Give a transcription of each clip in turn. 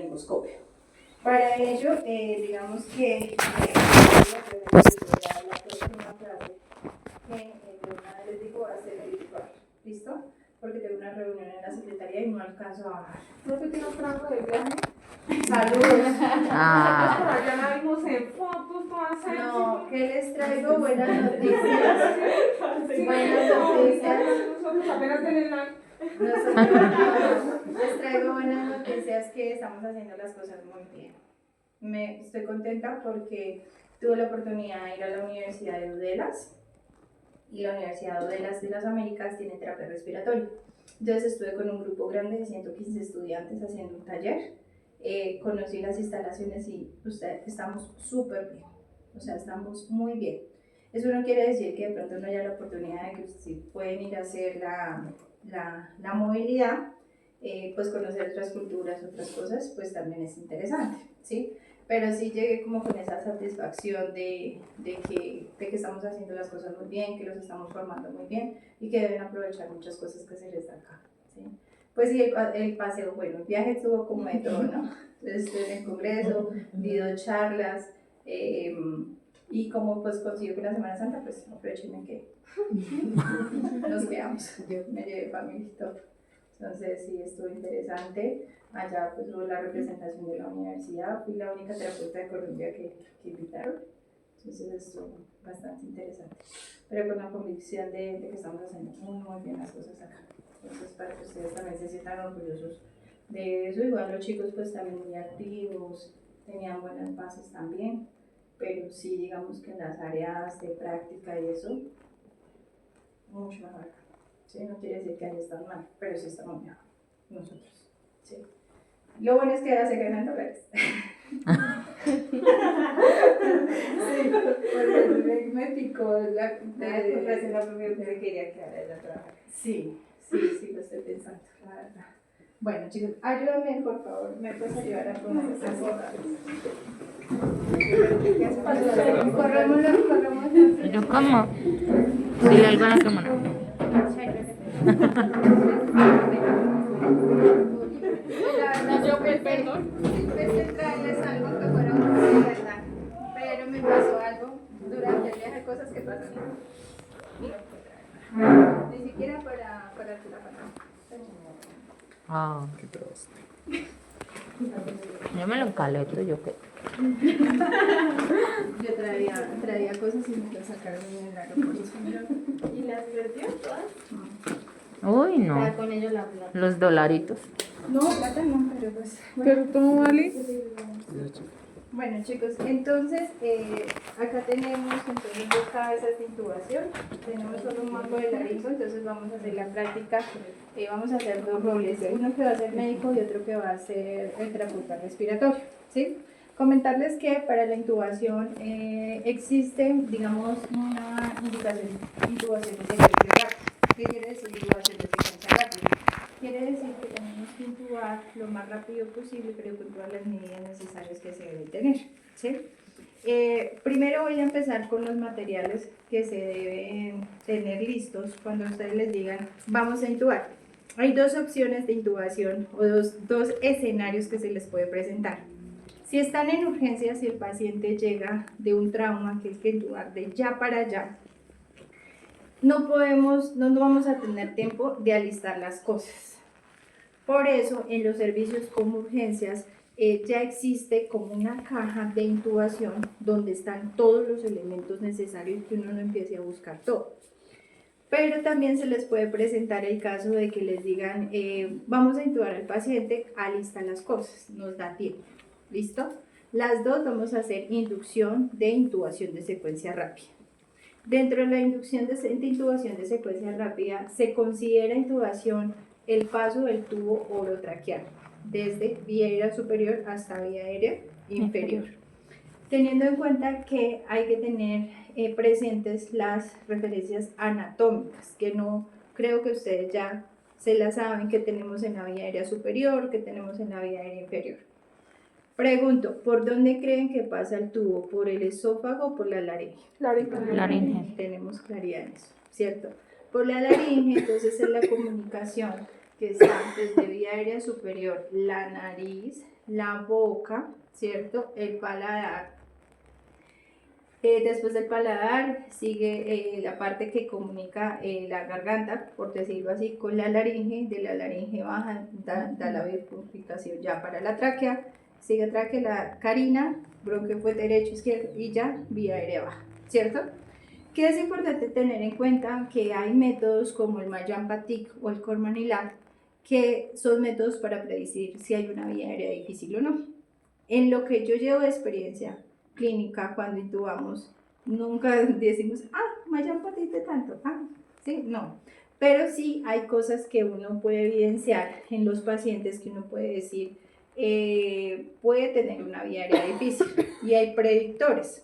laringoscopio. Para ello, digamos que la próxima clase que una les digo va a ser virtual, ¿listo? Porque tengo una reunión en la secretaría y no alcanzo a bajar. ¿No te tienes trabajo de viaje? Saludos. Por allá la vimos en fotos, todas en... No, que les traigo buenas noticias. Buenas noticias. Nosotros apenas tenemos Les traigo buenas noticias que estamos haciendo las cosas muy bien. Estoy contenta porque tuve la oportunidad de ir a la Universidad de Udelas y la Universidad de Udelas de las Américas tiene terapia respiratoria. Entonces estuve con un grupo grande de 115 estudiantes haciendo un taller. Conocí las instalaciones y estamos súper bien, o sea, estamos muy bien. Eso no quiere decir que de pronto no haya la oportunidad de que si pueden ir a hacer la movilidad, pues conocer otras culturas, otras cosas, pues también es interesante, ¿sí? Pero sí llegué como con esa satisfacción de que estamos haciendo las cosas muy bien, que los estamos formando muy bien y que deben aprovechar muchas cosas que se les da acá, ¿sí? Pues sí, el paseo, bueno, el viaje estuvo como de todo, ¿no? Entonces estuve en el congreso, di 2 charlas, y como pues consiguió que la Semana Santa, pues aproveché y me quedé. Nos quedamos, yo me llevé familia y todo. Entonces sí, estuvo interesante. Allá pues hubo la representación de la universidad, fui la única terapeuta de Colombia que invitaron. Entonces estuvo bastante interesante. Pero con la convicción de que estamos haciendo muy bien las cosas acá. Entonces, para que ustedes también se sientan orgullosos de eso. Igual los chicos pues también muy activos, tenían buenas bases también, pero sí, digamos que en las áreas de práctica y eso, mucho mejor. ¿Sí? No quiere decir que haya estado mal, pero sí estamos mejor nosotros. ¿Sí? Lo bueno es que ahora se ganan dólares. Sí, porque me picó la propia que quería que ahora ella trabajara. Sí, lo estoy pensando, la verdad. Bueno, chicos, ayúdame, por favor. ¿Me puedes ayudar a poner estas fotos? Corremos. ¿Pero cómo? Sí, algo en la cámara. Perdón. Pensé traerles algo que fuera muy verdad, pero me pasó algo durante el viaje, cosas que pasan. Ni siquiera para la pantalla. Ah. Yo me lo encaleto, yo qué. Yo traía cosas y me las sacaron en el aeropuerto. ¿Y las perdió todas? Uy, no. Con ellos la plata. Los dolaritos. No, plata no, pero pues. ¿Pero cómo vale? Bueno, chicos, entonces acá tenemos entonces 2 cabezas de intubación, tenemos solo un mango de laringo, entonces vamos a hacer la práctica, vamos a hacer 2 roles, uno que va a ser médico y otro que va a ser el terapeuta respiratorio, ¿sí? Comentarles que para la intubación existe, digamos, una indicación de intubación de secuencia rápida. ¿Qué quiere decir intubación de secuencia rápida? Quiere decir que tenemos que intubar lo más rápido posible, pero con todas las medidas necesarias que se deben tener, ¿sí? Primero voy a empezar con los materiales que se deben tener listos cuando ustedes les digan vamos a intubar. Hay 2 opciones de intubación o dos escenarios que se les puede presentar. Si están en urgencias, si el paciente llega de un trauma que hay que intubar de ya para allá, no vamos a tener tiempo de alistar las cosas. Por eso, en los servicios como urgencias, ya existe como una caja de intubación donde están todos los elementos necesarios que uno no empiece a buscar todo. Pero también se les puede presentar el caso de que les digan, vamos a intubar al paciente, alista las cosas, nos da tiempo. ¿Listo? Las 2 vamos a hacer inducción de intubación de secuencia rápida. Dentro de la inducción de intubación de secuencia rápida se considera intubación el paso del tubo orotraqueal desde vía aérea superior hasta vía aérea inferior. Teniendo en cuenta que hay que tener presentes las referencias anatómicas, que no creo que ustedes ya se las saben, que tenemos en la vía aérea superior, que tenemos en la vía aérea inferior. Pregunto, ¿por dónde creen que pasa el tubo? ¿Por el esófago o por la laringe? Laringe. Tenemos claridad en eso, ¿cierto? Por la laringe, entonces es la comunicación que están desde vía aérea superior, la nariz, la boca, ¿cierto? El paladar. Después del paladar sigue la parte que comunica la garganta, por decirlo así, con la laringe. De la laringe baja, da la bifurcación ya para la tráquea. Sigue tráquea, la carina, bronquio fue derecho, izquierdo y ya vía aérea baja, ¿cierto? Que es importante tener en cuenta que hay métodos como el Mayan-Patik o el Cormanilat, que son métodos para predecir si hay una vía aérea difícil o no. En lo que yo llevo de experiencia clínica, cuando intubamos, nunca decimos, Mayan-Patik de tanto, sí, no. Pero sí hay cosas que uno puede evidenciar en los pacientes que uno puede decir, puede tener una vía aérea difícil, y hay predictores.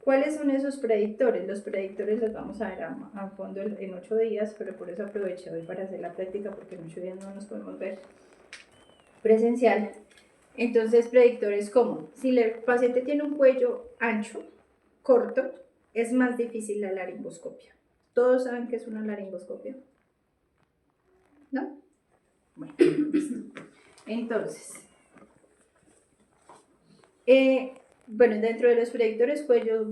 ¿Cuáles son esos predictores? Los predictores los vamos a ver a fondo en 8 días, pero por eso aproveché hoy para hacer la práctica, porque en 8 días no nos podemos ver presencial. Entonces, predictores como, si el paciente tiene un cuello ancho, corto, es más difícil la laringoscopia. ¿Todos saben qué es una laringoscopia? ¿No? Bueno, listo. Entonces, dentro de los predictores, cuello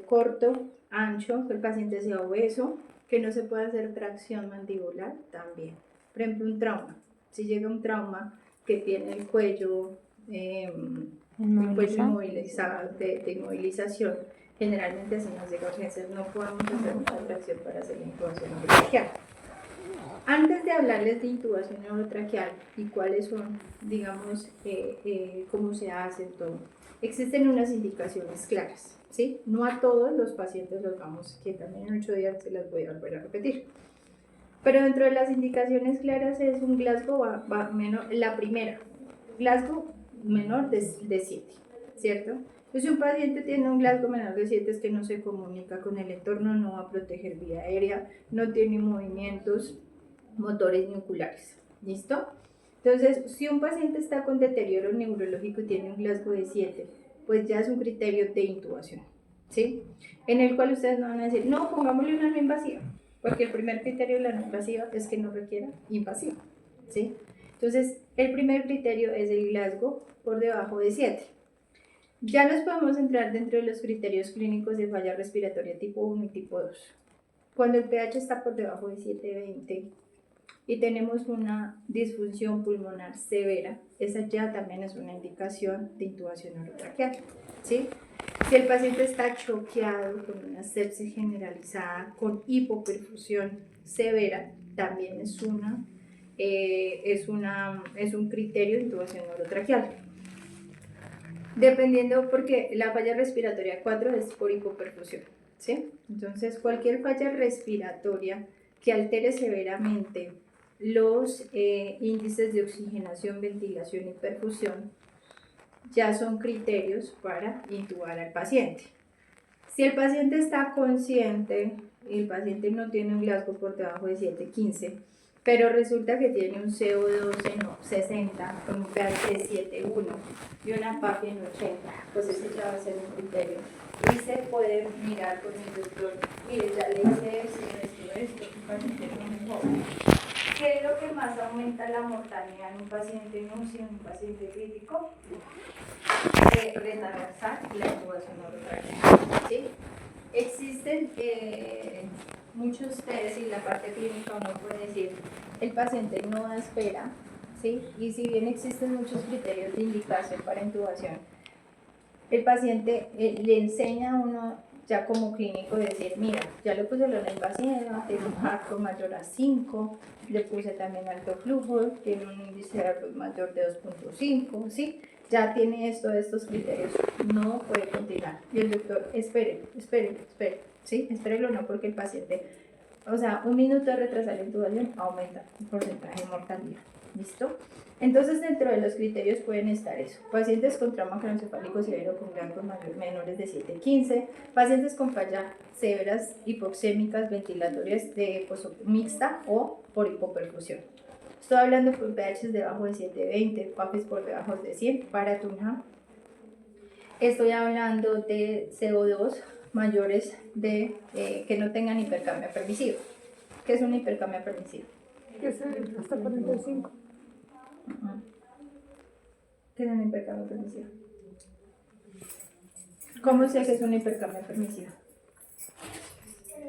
corto, ancho, que el paciente sea obeso, que no se pueda hacer tracción mandibular también. Por ejemplo, un trauma. Si llega un trauma que tiene el cuello inmovilizado, de inmovilización, generalmente así nos llega a urgencias, no podemos hacer una tracción para hacer la intubación orotraqueal. Antes de hablarles de intubación orotraqueal y cuáles son, digamos, cómo se hace todo, existen unas indicaciones claras, ¿sí? No a todos los pacientes los vamos, que también en 8 días se las voy a volver a repetir. Pero dentro de las indicaciones claras es un Glasgow menor, la primera, Glasgow menor de 7, ¿cierto? Entonces, si un paciente tiene un Glasgow menor de 7 es que no se comunica con el entorno, no va a proteger vía aérea, no tiene movimientos motores ni oculares, ¿listo? Entonces, si un paciente está con deterioro neurológico y tiene un Glasgow de 7, pues ya es un criterio de intubación, ¿sí? En el cual ustedes no van a decir, no, pongámosle una no invasiva, porque el primer criterio de la no invasiva es que no requiera invasiva, ¿sí? Entonces, el primer criterio es el Glasgow por debajo de 7. Ya nos podemos entrar dentro de los criterios clínicos de falla respiratoria tipo 1 y tipo 2. Cuando el pH está por debajo de 7,20 y tenemos una disfunción pulmonar severa, esa ya también es una indicación de intubación orotraqueal, ¿sí? Si el paciente está choqueado con una sepsis generalizada, con hipoperfusión severa, también es un criterio de intubación orotraqueal. Dependiendo, porque la falla respiratoria 4 es por hipoperfusión, ¿sí? Entonces, cualquier falla respiratoria que altere severamente los índices de oxigenación, ventilación y perfusión ya son criterios para intubar al paciente. Si el paciente está consciente y el paciente no tiene un Glasgow por debajo de 7,15, pero resulta que tiene un CO2 en 60 con un pH de 7,1 y una PAPI en 80, pues ese ya va a ser un criterio. Y se puede mirar con el doctor, mire, ya le hice esto, el paciente es muy joven. ¿Qué es lo que más aumenta la mortalidad en un paciente en UCI, en un paciente crítico? Retrasar la intubación orotraqueal, ¿sí? Existen muchos test y la parte clínica uno puede decir, el paciente no da espera, ¿sí? Y si bien existen muchos criterios de indicación para intubación, el paciente le enseña a uno ya como clínico decir, mira, ya le puse la invasiva, tiene un HACO mayor a 5, le puse también alto flujo, tiene un índice de ARPS mayor de 2,5, ¿sí? Ya tiene estos criterios, no puede continuar. Y el doctor, espere, ¿sí? Espérelo no, porque el paciente, o sea, un minuto de retrasar la intubación aumenta el porcentaje de mortalidad, ¿listo? Entonces, dentro de los criterios pueden estar eso, pacientes con trauma craneoencefálico severo con Glasgow menores de 7,15, pacientes con fallas severas hipoxémicas ventilatorias de mixta o por hipoperfusión. Estoy hablando por pH debajo de 7,20, PAPIs por debajo de 100 para TUNJA. Estoy hablando de CO2 mayores de que no tengan hipercamia permisiva. ¿Qué es una hipercamia permisiva? Que es hasta 45. Tiene una hipercamia permisiva. ¿Cómo sé que es una hipercamia permisiva?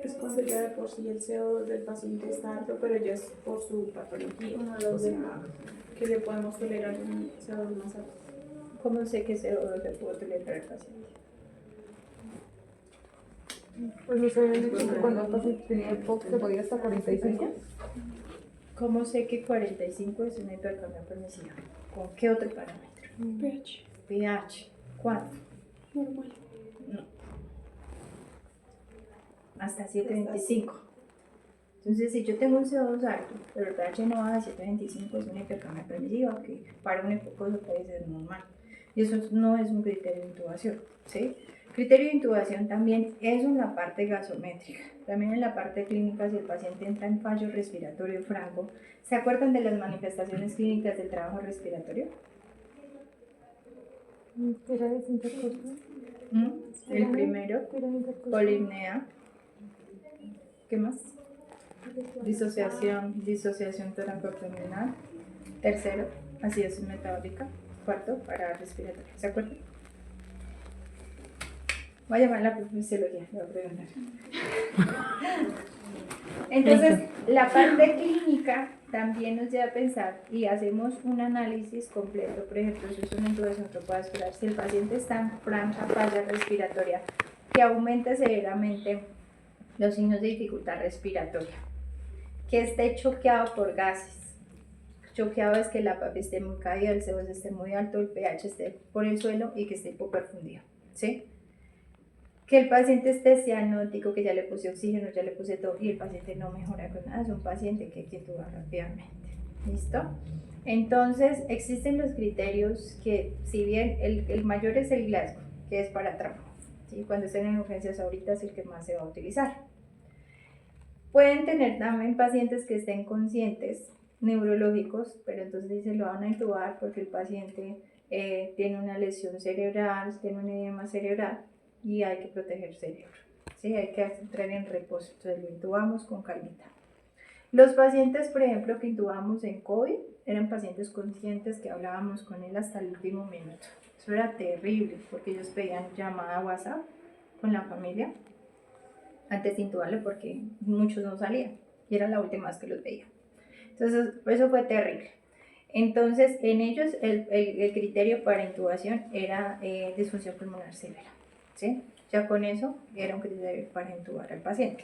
Es cuando ya de por sí el CO2 del paciente está alto, pero ya es por su patología. O sea, que le podemos tolerar un CO2 más alto. ¿Cómo sé que ese CO2 le puedo tolerar al paciente? Pues nos habían dicho que cuando el paciente tenía POC se podía hasta 45. ¿Cómo sé que 45 es una hipercamia permisiva? ¿Con qué otro parámetro? pH. pH. ¿Cuánto? Normal. No. Hasta 7.25. Entonces, si yo tengo un CO2 alto, pero el pH no baja de 7.25, es una hipercamia permisiva, que para un hipocoso puede ser normal. Y eso no es un criterio de intubación, ¿sí? Criterio de intubación también es en la parte gasométrica. También en la parte clínica, si el paciente entra en fallo respiratorio franco, ¿se acuerdan de las manifestaciones clínicas del trabajo respiratorio? Era desintercostal. El primero, polipnea. ¿Qué más? Disociación toracoabdominal. Tercero, acidosis metabólica. Cuarto, parada respiratoria. ¿Se acuerdan? Voy a llamar a la fisiología, le voy a preguntar. Entonces, la parte clínica también nos lleva a pensar y hacemos un análisis completo. Por ejemplo, si es una intubación tropavascular, si el paciente está en franca falla respiratoria, que aumenta severamente los signos de dificultad respiratoria, que esté choqueado por gases. Choqueado es que la PAP esté muy caída, el CO2 esté muy alto, el pH esté por el suelo y que esté hipoperfundido, ¿sí? Que el paciente esté cianótico, que ya le puse oxígeno, ya le puse todo y el paciente no mejora con nada, es un paciente que hay que intubar rápidamente. ¿Listo? Entonces, existen los criterios que, si bien el mayor es el Glasgow, que es para trauma, ¿sí? Cuando estén en urgencias ahorita es el que más se va a utilizar. Pueden tener también pacientes que estén conscientes, neurológicos, pero entonces se lo van a intubar porque el paciente tiene una lesión cerebral, tiene un edema cerebral y hay que proteger el cerebro, ¿sí? Hay que entrar en reposo, entonces lo intubamos con calmita. Los pacientes, por ejemplo, que intubamos en COVID, eran pacientes conscientes que hablábamos con él hasta el último minuto. Eso era terrible porque ellos pedían llamada WhatsApp con la familia antes de intubarlo porque muchos no salían y era la última vez que los veía. Entonces, eso fue terrible. Entonces, en ellos el criterio para intubación era disfunción pulmonar severa, ¿sí? Ya con eso era un criterio para intubar al paciente.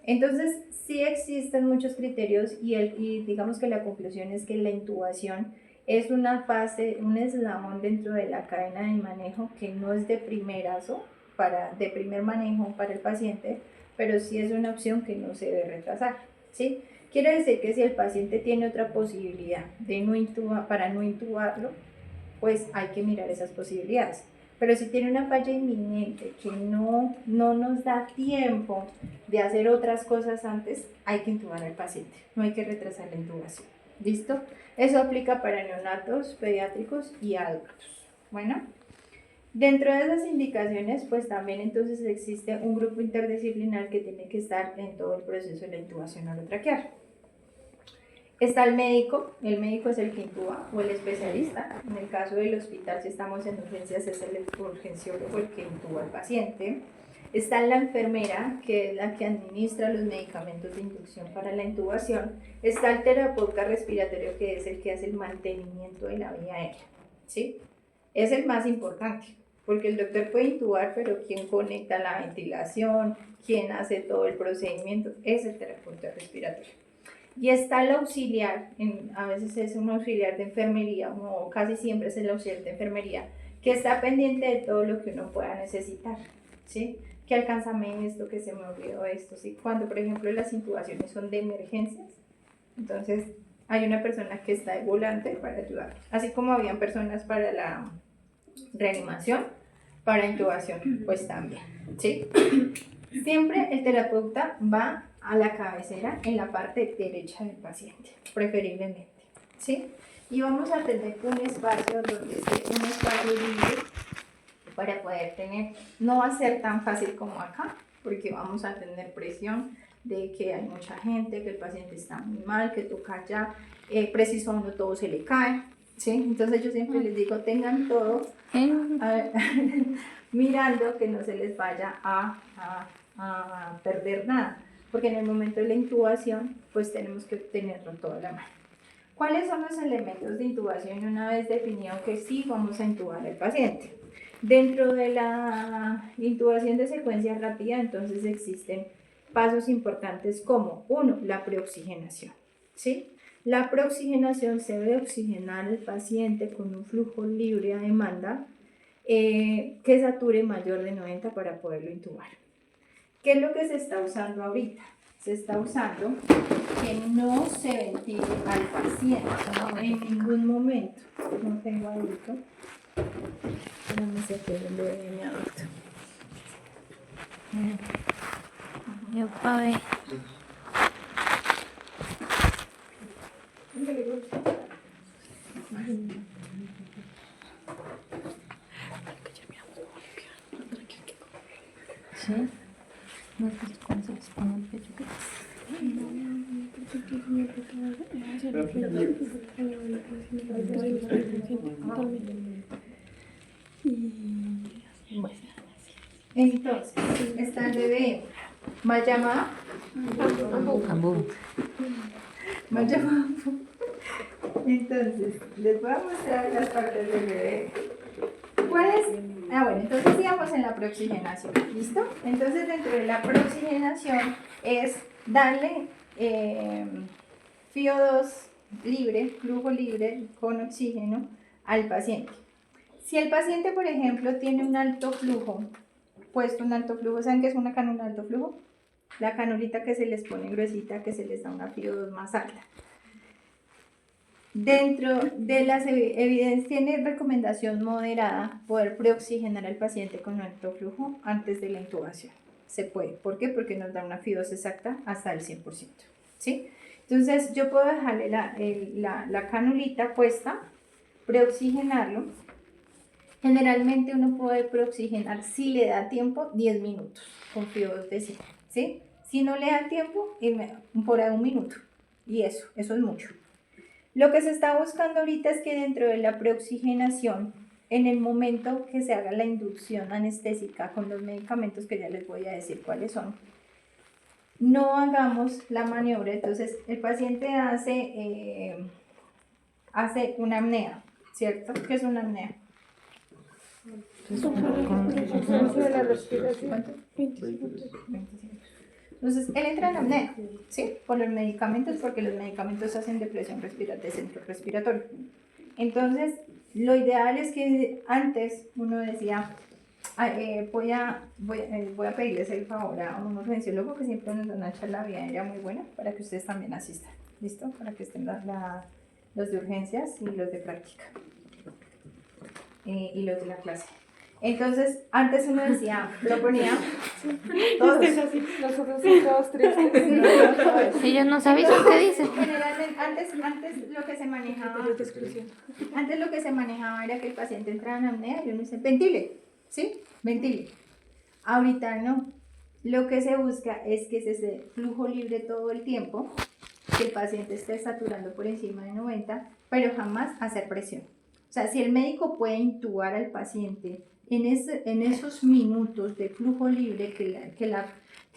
Entonces, sí existen muchos criterios y digamos que la conclusión es que la intubación es una fase, un eslabón dentro de la cadena de manejo que no es de primerazo, de primer manejo para el paciente, pero sí es una opción que no se debe retrasar, ¿sí? Quiere decir que si el paciente tiene otra posibilidad de para no intubarlo, pues hay que mirar esas posibilidades. Pero si tiene una falla inminente que no nos da tiempo de hacer otras cosas antes, hay que intubar al paciente, no hay que retrasar la intubación. ¿Listo? Eso aplica para neonatos, pediátricos y adultos. Bueno, dentro de esas indicaciones, pues también entonces existe un grupo interdisciplinar que tiene que estar en todo el proceso de la intubación orotraqueal. Está el médico es el que intuba o el especialista. En el caso del hospital, si estamos en urgencias, es el urgenciólogo el que intuba al paciente. Está la enfermera, que es la que administra los medicamentos de inducción para la intubación. Está el terapeuta respiratorio, que es el que hace el mantenimiento de la vía aérea, ¿sí? Es el más importante, porque el doctor puede intubar, pero quien conecta la ventilación, quien hace todo el procedimiento, es el terapeuta respiratorio. Y está el auxiliar, a veces es un auxiliar de enfermería, o casi siempre es el auxiliar de enfermería, que está pendiente de todo lo que uno pueda necesitar, ¿sí? Que alcánzame esto, que se me olvidó esto, ¿sí? Cuando, por ejemplo, las intubaciones son de emergencias, entonces hay una persona que está de volante para ayudar, así como habían personas para la reanimación, para intubación, pues también, ¿sí? Siempre el terapeuta va a la cabecera en la parte derecha del paciente, preferiblemente, ¿sí? Y vamos a tener un espacio donde esté un espacio libre para poder tener, no va a ser tan fácil como acá, porque vamos a tener presión, de que hay mucha gente, que el paciente está muy mal, que toca ya, preciso a uno todo se le cae, ¿sí? Entonces yo siempre les digo, tengan todo mirando que no se les vaya a perder nada, porque en el momento de la intubación, pues tenemos que tenerlo todo a la mano. ¿Cuáles son los elementos de intubación una vez definido que sí vamos a intubar al paciente? Dentro de la intubación de secuencia rápida, entonces existen pasos importantes como, uno, la preoxigenación, ¿sí? La preoxigenación se debe oxigenar al paciente con un flujo libre a demanda que sature mayor de 90 para poderlo intubar. ¿Qué es lo que se está usando ahorita? Se está usando que no se ventile al paciente en ningún momento. No tengo adulto. No me sé qué es lo de mi adulto. Yo pa' ver. Sí. No sé cómo se les pone el pecho. Entonces, está el bebé mal llamado. Ambú. Mal llamado. Entonces, les voy a mostrar las partes del bebé. ¿Cuál es? Bueno, entonces sigamos en la preoxigenación, ¿listo? Entonces dentro de la preoxigenación es darle FiO2 libre, flujo libre con oxígeno al paciente. Si el paciente, por ejemplo, tiene un alto flujo, puesto un alto flujo, ¿saben qué es una canula de alto flujo? La canulita que se les pone gruesita, que se les da una FiO2 más alta. Dentro de las evidencias tiene recomendación moderada poder preoxigenar al paciente con alto flujo antes de la intubación. Se puede. ¿Por qué? Porque nos da una FiO2 exacta hasta el 100%. ¿Sí? Entonces yo puedo dejarle la canulita puesta, preoxigenarlo. Generalmente uno puede preoxigenar, si le da tiempo, 10 minutos con FiO2 de 100. ¿Sí? Si no le da tiempo, por ahí 1 minuto. Y eso es mucho. Lo que se está buscando ahorita es que dentro de la preoxigenación, en el momento que se haga la inducción anestésica con los medicamentos que ya les voy a decir cuáles son, no hagamos la maniobra. Entonces el paciente hace una apnea, ¿cierto? ¿Qué es una apnea? De la respiración. ¿Cuánto? 25. Entonces, él entra en apnea, ¿sí? Por los medicamentos, porque los medicamentos hacen depresión de centro respiratorio. Entonces, lo ideal es que antes uno decía, voy a pedirles el favor a un urgenciólogo que siempre nos da una charla aérea muy buena para que ustedes también asistan, ¿listo? Para que estén los de urgencias y los de práctica y los de la clase. Entonces, antes uno decía, lo ponía todos. Nosotros todos tristes. Ellos no saben qué dicen. Generalmente, antes lo que se manejaba era que el paciente entraba en apnea y uno dice, ventile, ¿sí? Ventile. Ahorita no. Lo que se busca es que ese flujo libre todo el tiempo, que el paciente esté saturando por encima de 90, pero jamás hacer presión. O sea, si el médico puede intubar al paciente en esos minutos de flujo libre, que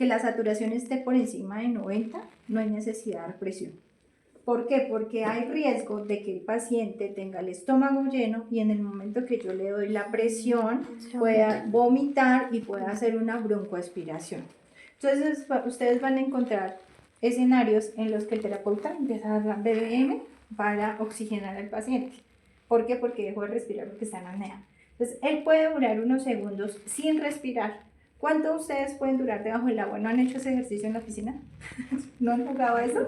la saturación esté por encima de 90, no hay necesidad de dar presión. ¿Por qué? Porque hay riesgo de que el paciente tenga el estómago lleno y en el momento que yo le doy la presión pueda vomitar y pueda hacer una broncoaspiración. Entonces ustedes van a encontrar escenarios en los que el terapeuta empieza a dar BBM para oxigenar al paciente. ¿Por qué? Porque dejó de respirar porque está en apnea. Entonces, él puede durar unos segundos sin respirar. ¿Cuánto ustedes pueden durar debajo del agua? ¿No han hecho ese ejercicio en la piscina? ¿No han jugado a eso?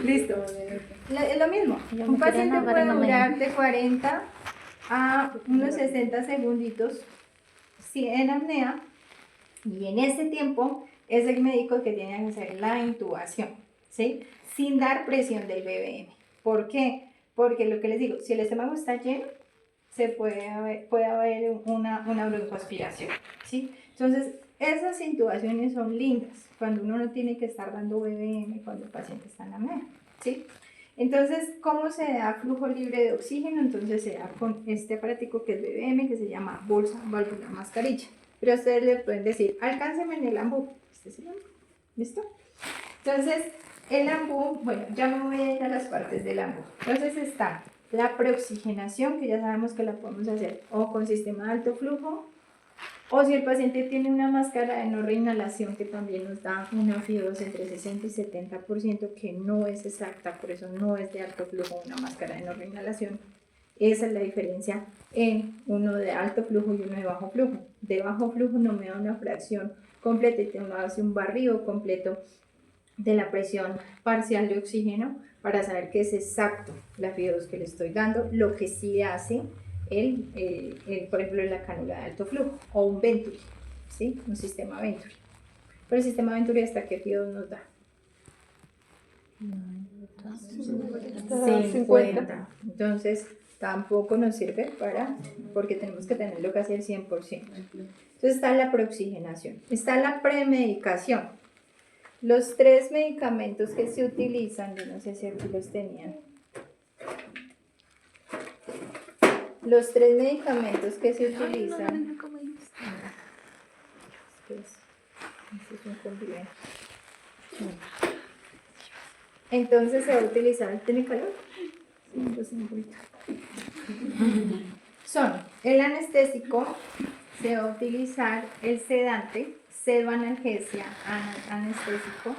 Listo. Es lo mismo. Un paciente puede durar de 40 a unos 60 segunditos en apnea y en ese tiempo es el médico el que tiene que hacer la intubación, ¿sí? Sin dar presión del BBM. ¿Por qué? Porque lo que les digo, si el estómago está lleno, puede haber una broncoaspiración, ¿sí? Entonces, esas intubaciones son lindas cuando uno no tiene que estar dando BBM cuando el paciente está en la apnea, ¿sí? Entonces, ¿cómo se da flujo libre de oxígeno? Entonces se da con este aparatico que es BBM, que se llama bolsa válvula mascarilla. Pero ustedes le pueden decir, alcánceme en el ambú. Este es el ambú. ¿Listo? Entonces, el ambú, bueno, ya me voy a ir a las partes del ambú. Entonces está la preoxigenación, que ya sabemos que la podemos hacer o con sistema de alto flujo, o si el paciente tiene una máscara de no reinhalación, que también nos da una FIO2 entre 60 y 70%, que no es exacta, por eso no es de alto flujo una máscara de no reinhalación. Esa es la diferencia en uno de alto flujo y uno de bajo flujo. De bajo flujo no me da una fracción completa y te hace un barrido completo de la presión parcial de oxígeno para saber que es exacto la FIO2 que le estoy dando, lo que sí hace por ejemplo, la cánula de alto flujo o un Venturi, ¿sí? Un sistema Venturi. Pero el sistema Venturi, ¿hasta qué FIO2 nos da? 50. Entonces, tampoco nos sirve porque tenemos que tenerlo casi al 100%. Entonces está la preoxigenación, está la premedicación. Los 3 medicamentos que se utilizan, yo no sé si aquí los tenían. Los 3 medicamentos que se utilizan. Entonces se va a utilizar. ¿Tiene calor? Son el anestésico, se va a utilizar el sedante, pseudoanalgesia, anestésico,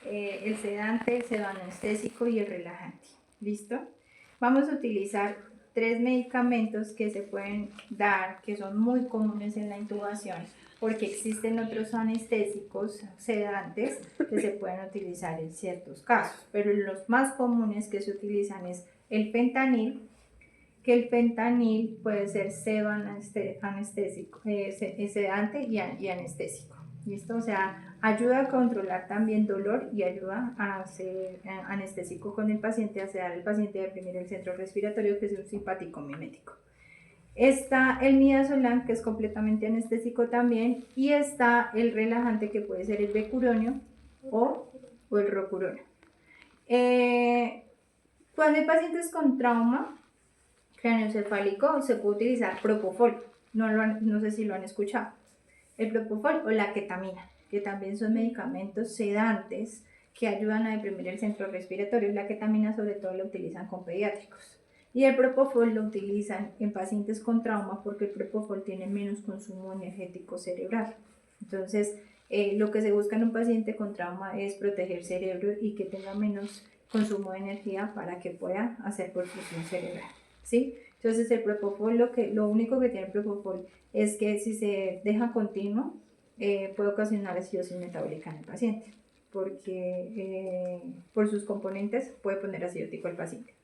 el sedante, el pseudoanestésico y el relajante. ¿Listo? Vamos a utilizar 3 medicamentos que se pueden dar, que son muy comunes en la intubación, porque existen otros anestésicos sedantes que se pueden utilizar en ciertos casos, pero los más comunes que se utilizan es el fentanil, que el fentanil puede ser anestésico, sedante y anestésico. ¿Listo? O sea, ayuda a controlar también dolor y ayuda a ser anestésico con el paciente, a sedar al paciente y deprimir el centro respiratorio, que es un simpático mimético. Está el midazolam, que es completamente anestésico también, y está el relajante, que puede ser el becuronio o el rocuronio. Cuando hay pacientes con trauma craneoencefálico, se puede utilizar propofol, no sé si lo han escuchado. El propofol o la ketamina, que también son medicamentos sedantes que ayudan a deprimir el centro respiratorio. La ketamina sobre todo la utilizan con pediátricos. Y el propofol lo utilizan en pacientes con trauma porque el propofol tiene menos consumo energético cerebral. Entonces, lo que se busca en un paciente con trauma es proteger el cerebro y que tenga menos consumo de energía para que pueda hacer perfusión cerebral, ¿sí? Entonces, el propofol, lo único que tiene el propofol es que si se deja continuo, puede ocasionar acidosis metabólica en el paciente, porque por sus componentes puede poner acidótico al paciente.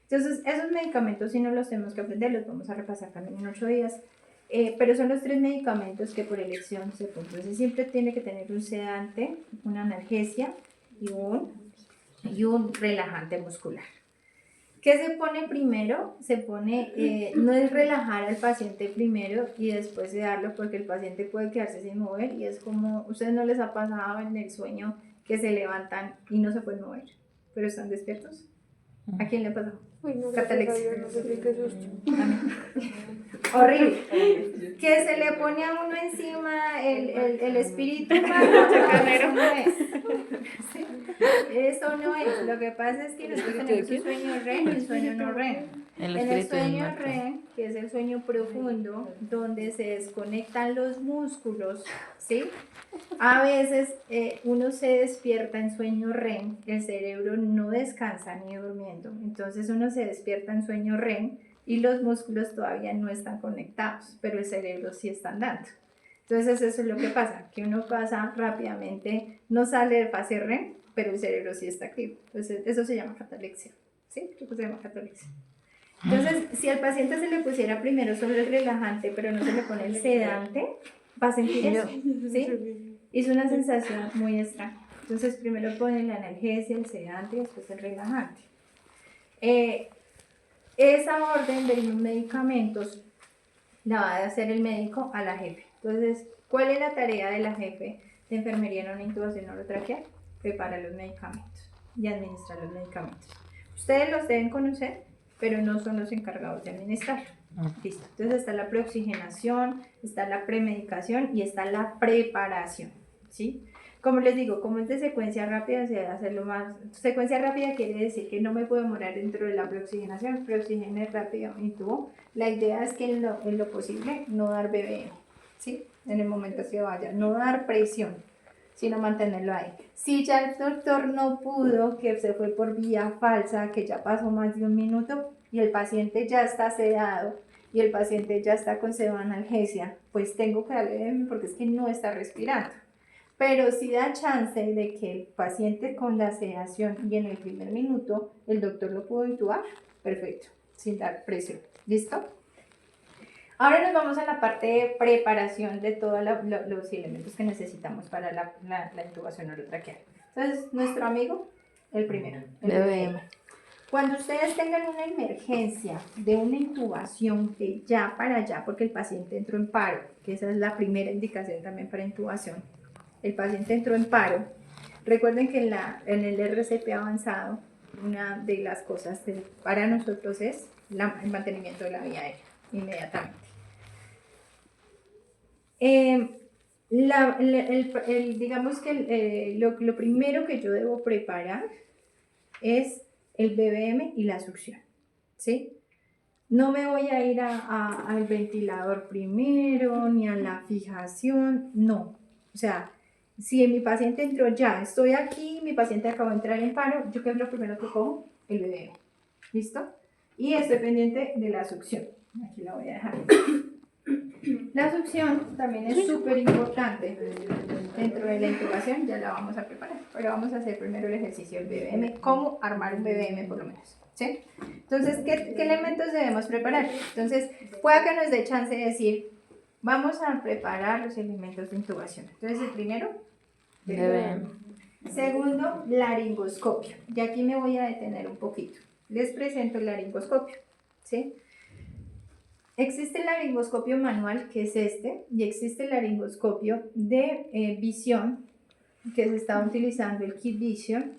Entonces, esos medicamentos sí no los tenemos que aprender, los vamos a repasar también en 8 días, pero son los 3 medicamentos que por elección se ponen. Entonces, siempre tiene que tener un sedante, una analgesia y un relajante muscular. ¿Qué se pone primero? Se pone, no es relajar al paciente primero y después sedarlo, porque el paciente puede quedarse sin mover y es como, ¿ustedes no les ha pasado en el sueño que se levantan y no se pueden mover, pero están despiertos? ¿A quién le pasó? Uy, no, Catalexia. no sé qué susto. Horrible. Que se le pone a uno encima el espíritu humano. Eso no es. ¿Sí? Eso no es. Lo que pasa es que nosotros tenemos un sueño REM y un sueño no REM. En el sueño REM, que es el sueño profundo, donde se desconectan los músculos, ¿sí? A veces uno se despierta en sueño REM, el cerebro no descansa ni durmiendo, entonces uno se despierta en sueño REM y los músculos todavía no están conectados, pero el cerebro sí está andando. Entonces eso es lo que pasa, que uno pasa rápidamente, no sale de fase REM, pero el cerebro sí está activo. Entonces eso se llama catalexia, ¿sí? Creo que se llama catalexia. Entonces, si al paciente se le pusiera primero solo el relajante, pero no se le pone el sedante, va a sentir eso, ¿sí? Es una sensación muy extraña. Entonces, primero ponen la analgesia, el sedante y después el relajante. Esa orden de los medicamentos la va a hacer el médico a la jefe. Entonces, ¿Cuál es la tarea de la jefe de enfermería en una intubación orotraqueal? Preparar los medicamentos y administrar los medicamentos. Ustedes los deben conocer, pero no son los encargados de administrarlo. Listo. Entonces está la preoxigenación, está la premedicación y está la preparación, ¿sí? Como les digo, como es de secuencia rápida, se debe hacerlo más. Secuencia rápida quiere decir que no me puedo demorar dentro de la preoxigenación. Preoxigene rápido, intubo. La idea es que en lo posible no dar BBM, ¿sí? En el momento que vaya, no dar presión, sino mantenerlo ahí. Si ya el doctor no pudo, que se fue por vía falsa, que ya pasó más de un minuto y el paciente ya está sedado y el paciente ya está con sedoanalgesia, pues tengo que darle BBM porque es que no está respirando. Pero si da chance de que el paciente con la sedación y en el primer minuto el doctor lo pudo intubar, perfecto, sin dar presión. ¿Listo? Ahora nos vamos a la parte de preparación de todos los elementos que necesitamos para la intubación orotraqueal. Entonces, nuestro amigo, el primero, el BBM. Cuando ustedes tengan una emergencia de una intubación de ya para allá, porque el paciente entró en paro, que esa es la primera indicación también para intubación, el paciente entró en paro, recuerden que en el RCP avanzado, una de las cosas para nosotros es el mantenimiento de la vía aérea, inmediatamente. Digamos que lo primero que yo debo preparar es el BBM y la succión, ¿sí? No me voy a ir al ventilador primero, ni a la fijación, no. O sea, si mi paciente entró ya, estoy aquí, mi paciente acabó de entrar en paro, ¿yo qué es lo primero que cojo? El BBM, ¿listo? Y estoy pendiente de la succión. Aquí la voy a dejar. La succión también es súper importante dentro de la intubación, ya la vamos a preparar, pero vamos a hacer primero el ejercicio del BBM, cómo armar un BBM por lo menos, ¿sí? Entonces, ¿qué elementos debemos preparar? Entonces, pueda que nos dé chance de decir, vamos a preparar los elementos de intubación. Entonces, el primero, BBM. Segundo, laringoscopio, y aquí me voy a detener un poquito. Les presento el laringoscopio, ¿sí? Existe el laringoscopio manual, que es este, y existe el laringoscopio de visión, que se estaba utilizando el Kit Vision,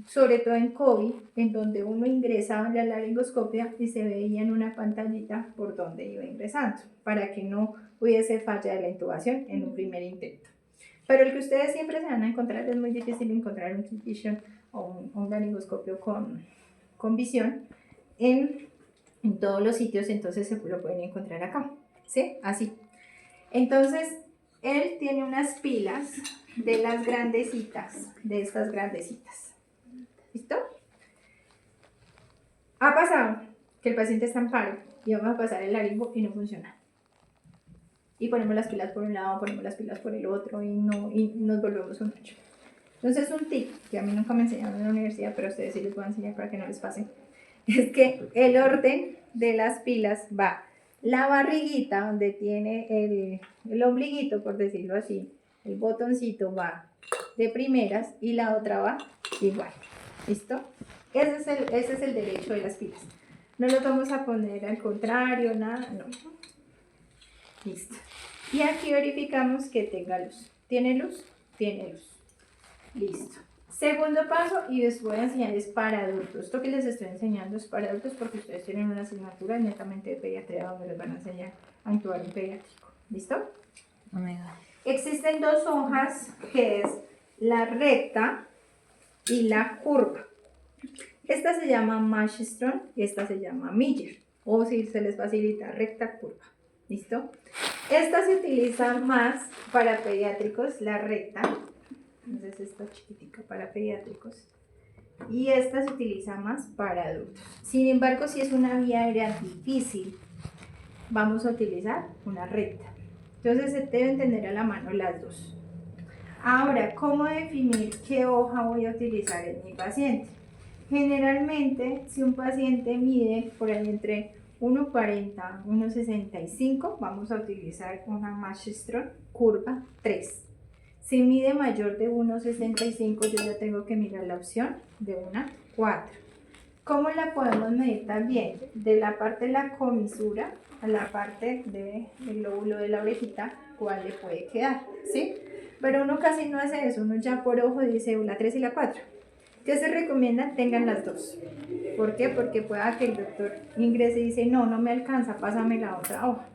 sobre todo en COVID, en donde uno ingresaba en la laringoscopia y se veía en una pantallita por donde iba ingresando, para que no hubiese falla de la intubación en un primer intento. Pero el que ustedes siempre se van a encontrar, es muy difícil encontrar un Kit Vision o un laringoscopio con visión en todos los sitios, entonces se lo pueden encontrar acá, ¿sí? Así. Entonces, él tiene unas pilas de las grandecitas, de estas grandecitas. ¿Listo? Ha pasado que el paciente está en paro y vamos a pasar el laringo y no funciona. Y ponemos las pilas por un lado, ponemos las pilas por el otro y nos volvemos un hecho. Entonces, un tip que a mí nunca me enseñaron en la universidad, pero a ustedes sí les voy a enseñar para que no les pase, es que el orden de las pilas va la barriguita donde tiene el ombliguito, por decirlo así, el botoncito va de primeras y la otra va igual. ¿Listo? Ese es el derecho de las pilas. No los vamos a poner al contrario, nada, no. Listo. Y aquí verificamos que tenga luz. ¿Tiene luz? Tiene luz. Listo. Segundo paso, y les voy a enseñar, es para adultos. Esto que les estoy enseñando es para adultos porque ustedes tienen una asignatura netamente de pediatría donde les van a enseñar a intubar un pediátrico. ¿Listo? Omega. Existen dos hojas, que es la recta y la curva. Esta se llama Marshström y esta se llama Miller, o si se les facilita, recta, curva. ¿Listo? Esta se utiliza más para pediátricos, la recta. Entonces esta chiquitica para pediátricos y esta se utiliza más para adultos. Sin embargo, si es una vía aérea difícil, vamos a utilizar una recta. Entonces se deben tener a la mano las dos. Ahora, ¿cómo definir qué hoja voy a utilizar en mi paciente? Generalmente, si un paciente mide por ahí entre 1,40 y 1,65, vamos a utilizar una Marshström curva 3. Si mide mayor de 1,65, yo ya tengo que mirar la opción de una 4. ¿Cómo la podemos medir también? De la parte de la comisura a la parte del lóbulo de la orejita, cuál le puede quedar, ¿sí? Pero uno casi no hace eso, uno ya por ojo dice la 3 y la 4. ¿Qué se recomienda? Tengan las dos. ¿Por qué? Porque pueda que el doctor ingrese y dice, no, no me alcanza, pásame la otra hoja.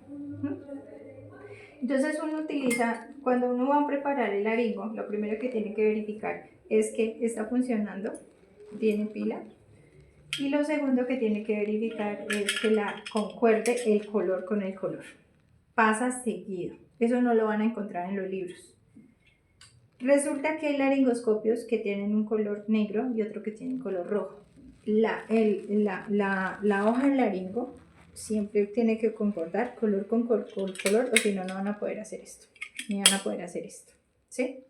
Entonces uno utiliza, cuando uno va a preparar el laringo, lo primero que tiene que verificar es que está funcionando, tiene pila. Y lo segundo que tiene que verificar es que la concuerde el color con el color. Pasa seguido. Eso no lo van a encontrar en los libros. Resulta que hay laringoscopios que tienen un color negro y otro que tiene un color rojo. La hoja del laringo siempre tiene que concordar color con color, o si no, no van a poder hacer esto. Ni van a poder hacer esto. ¿Sí?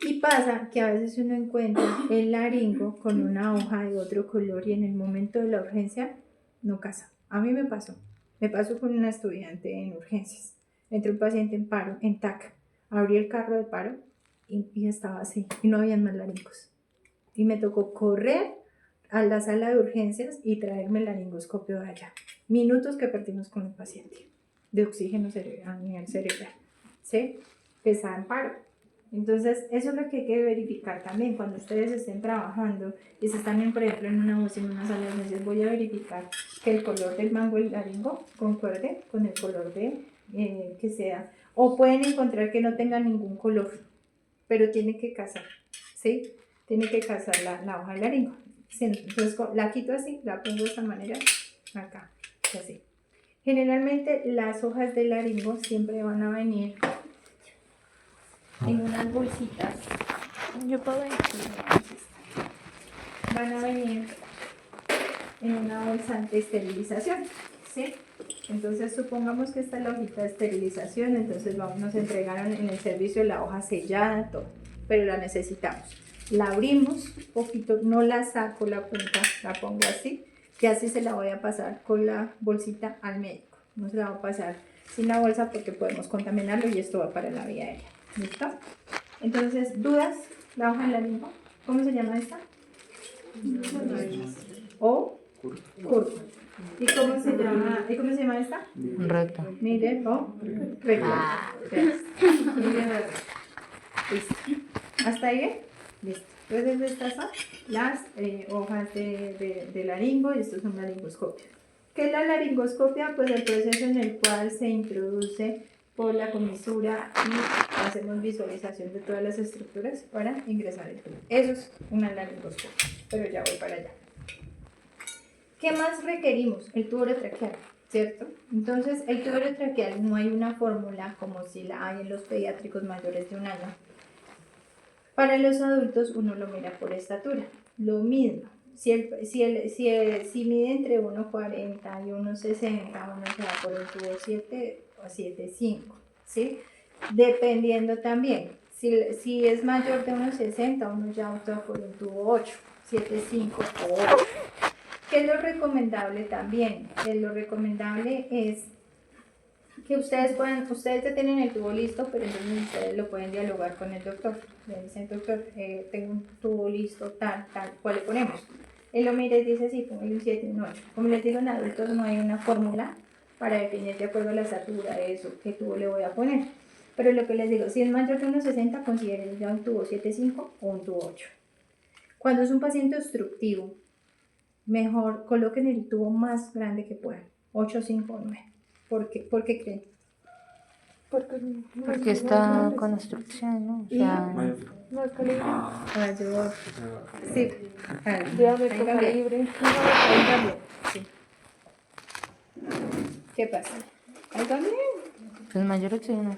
Y pasa que a veces uno encuentra el laringo con una hoja de otro color y en el momento de la urgencia no casa. A mí me pasó con una estudiante en urgencias. Entró un paciente en paro, en TAC. Abrí el carro de paro y estaba así, y no habían más laringos. Y me tocó correr a la sala de urgencias y traerme el laringoscopio de allá. Minutos que perdimos con el paciente de oxígeno a nivel cerebral, ¿sí? Que estaba en paro. Entonces, eso es lo que hay que verificar también cuando ustedes estén trabajando y se están, por ejemplo, en una UCI, en una sala de urgencias. Voy a verificar que el color del mango del laringo concuerde con el color de que sea. O pueden encontrar que no tenga ningún color, pero tiene que casar, ¿sí? Tiene que casar la hoja del laringo. Sí, entonces la quito así, la pongo de esta manera, acá, así. Generalmente las hojas del laringo siempre van a venir en unas bolsitas. Yo puedo ver. Van a venir en una bolsa de esterilización, ¿sí? Entonces supongamos que esta es la hojita de esterilización, entonces nos entregaron en el servicio la hoja sellada, todo, pero la necesitamos. La abrimos un poquito, no la saco la punta, la pongo así, que así se la voy a pasar con la bolsita al médico. No se la va a pasar sin la bolsa porque podemos contaminarlo y esto va para la vía aérea. ¿Listo? Entonces, ¿dudas? La hoja en la lengua. ¿Cómo se llama esta? O curva. ¿Y cómo se llama esta? Recto. Mire, o recta. Mire, recta. Listo. ¿Hasta ahí bien? Listo. Entonces estas son las hojas de laringo y estos son laringoscopias. ¿Qué es la laringoscopia? Pues el proceso en el cual se introduce por la comisura y hacemos visualización de todas las estructuras para ingresar el tubo. Eso es una laringoscopia, pero ya voy para allá. ¿Qué más requerimos? El tubo traqueal, ¿cierto? Entonces, el tubo traqueal no hay una fórmula como si la hay en los pediátricos mayores de 1 año. Para los adultos uno lo mira por estatura. Lo mismo, si mide entre 1,40 y 1,60, uno se va por un tubo 7 o 7,5, ¿sí? Dependiendo también, si es mayor de 1,60, uno ya opta por un tubo 8, 7,5 o 8. ¿Qué es lo recomendable también? Lo recomendable es que ustedes ya tienen el tubo listo, pero entonces ustedes lo pueden dialogar con el doctor. Le dicen, doctor, tengo un tubo listo, tal, ¿cuál le ponemos? Él lo mira y dice, sí, ponle un 7, un 8. Como les digo, en adultos no hay una fórmula para definir de acuerdo a la estatura de eso, qué tubo le voy a poner. Pero lo que les digo, si es mayor de 1,60, consideren ya un tubo 7,5 o un tubo 8. Cuando es un paciente obstructivo, mejor coloquen el tubo más grande que puedan, 8, 5 o 9. ¿Por qué creen? Porque está con obstrucción, ¿no? O sea, No es calibre. Mayor. Sí. Diámetro, calibre. Ahí también. Sí. ¿Qué pasa? Ahí también. pues mayor oxígeno.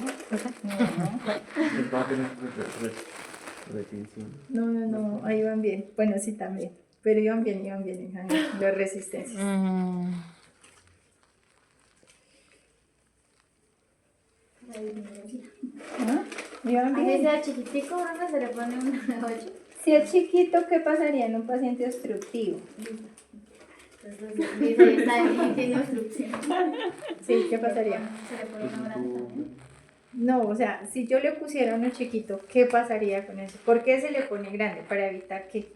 No, ahí van bien. Bueno, sí también. Pero iban bien las resistencias. ¿Ah? ¿Iban Así bien? sea chiquitico, uno se le pone una 8. Si es chiquito, ¿qué pasaría en un paciente obstructivo? Entonces, dice, está bien, tiene obstrucción. Sí, ¿qué pasaría? Se le pone una grande también. No, o sea, si yo le pusiera uno chiquito, ¿qué pasaría con eso? ¿Por qué se le pone grande? Para evitar que... Sí.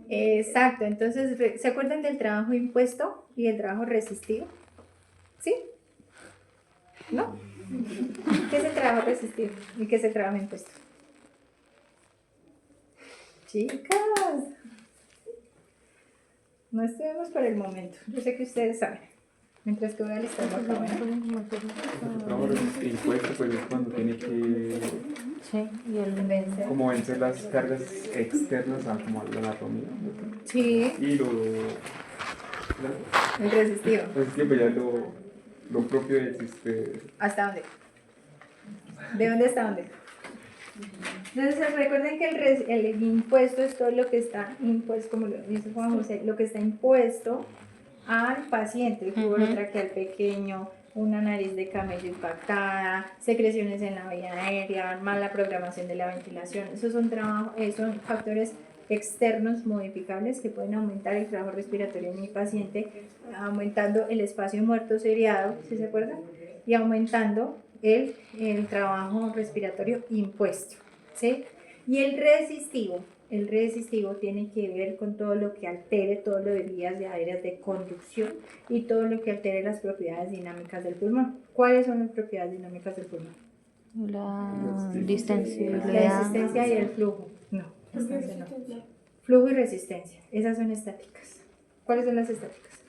Exacto, entonces, ¿se acuerdan del trabajo impuesto y el trabajo resistido? ¿Sí? ¿No? ¿Qué es el trabajo resistivo? ¿Y qué es el trabajo impuesto? Chicas, no estudiamos por el momento. Yo sé que ustedes saben. Mientras que voy a listar acá, ¿bueno? El trabajo impuesto pues es cuando tiene que Sí, y el Vencer. como vencer las cargas externas a como a la anatomía, ¿no? Sí, Y el resistivo. pues siempre ya lo propio es ¿Hasta dónde? ¿De dónde hasta dónde? Entonces recuerden que el impuesto es todo lo que está impuesto, como lo dice Juan José, lo que está impuesto al paciente, el tubo traqueal pequeño, una nariz de camello impactada, secreciones en la vía aérea, mala programación de la ventilación. Esos son factores externos modificables que pueden aumentar el trabajo respiratorio en mi paciente, aumentando el espacio muerto seriado, ¿sí se acuerdan? Y aumentando el trabajo respiratorio impuesto, ¿sí? Y el resistivo tiene que ver con todo lo que altere, todo lo de vías aéreas de conducción y todo lo que altere las propiedades dinámicas del pulmón. ¿Cuáles son las propiedades dinámicas del pulmón? la La distensibilidad. resistencia y el flujo. No, distancia no. Flujo y resistencia, esas son estáticas. ¿Cuáles son las estáticas?